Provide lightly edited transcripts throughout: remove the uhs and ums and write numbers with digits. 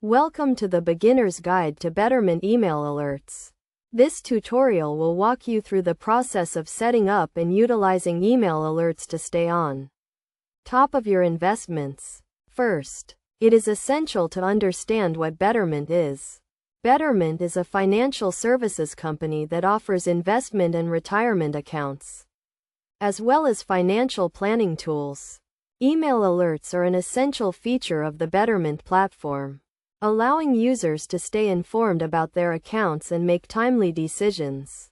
Welcome to the Beginner's Guide to Betterment Email Alerts. This tutorial will walk you through the process of setting up and utilizing email alerts to stay on top of your investments. First, it is essential to understand what Betterment is. Betterment is a financial services company that offers investment and retirement accounts, as well as financial planning tools. Email alerts are an essential feature of the Betterment platform, allowing users to stay informed about their accounts and make timely decisions.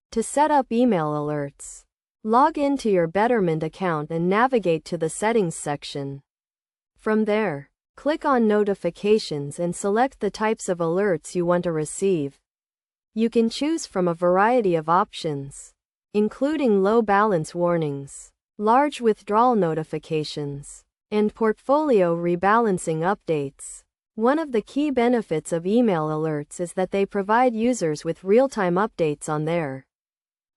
To set up email alerts, log into your Betterment account and navigate to the Settings section. From there, click on Notifications and select the types of alerts you want to receive. You can choose from a variety of options, including low balance warnings, large withdrawal notifications, and portfolio rebalancing updates. One of the key benefits of email alerts is that they provide users with real-time updates on their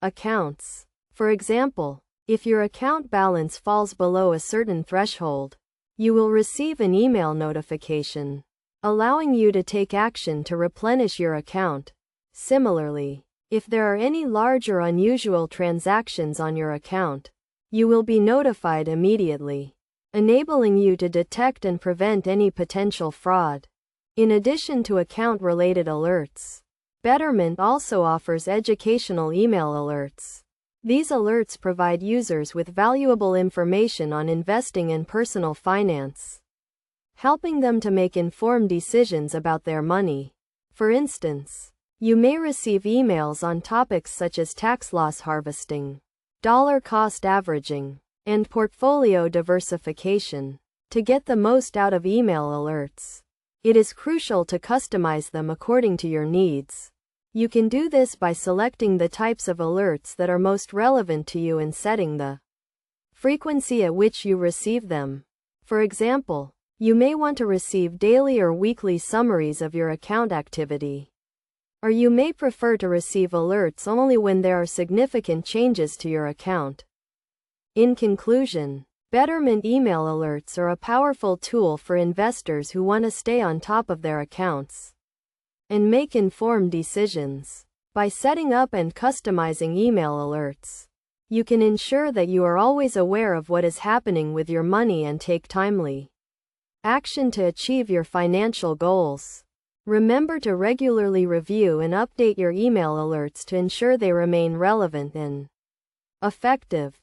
accounts. For example, if your account balance falls below a certain threshold, you will receive an email notification, allowing you to take action to replenish your account. Similarly, if there are any large or unusual transactions on your account, you will be notified immediately, enabling you to detect and prevent any potential fraud. In addition to account-related alerts, Betterment also offers educational email alerts. These alerts provide users with valuable information on investing and personal finance, helping them to make informed decisions about their money. For instance, you may receive emails on topics such as tax loss harvesting, dollar cost averaging, and portfolio diversification. To get the most out of email alerts, it is crucial to customize them according to your needs. You can do this by selecting the types of alerts that are most relevant to you and setting the frequency at which you receive them. For example, you may want to receive daily or weekly summaries of your account activity, or you may prefer to receive alerts only when there are significant changes to your account. In conclusion, Betterment email alerts are a powerful tool for investors who want to stay on top of their accounts and make informed decisions. By setting up and customizing email alerts, you can ensure that you are always aware of what is happening with your money and take timely action to achieve your financial goals. Remember to regularly review and update your email alerts to ensure they remain relevant and effective.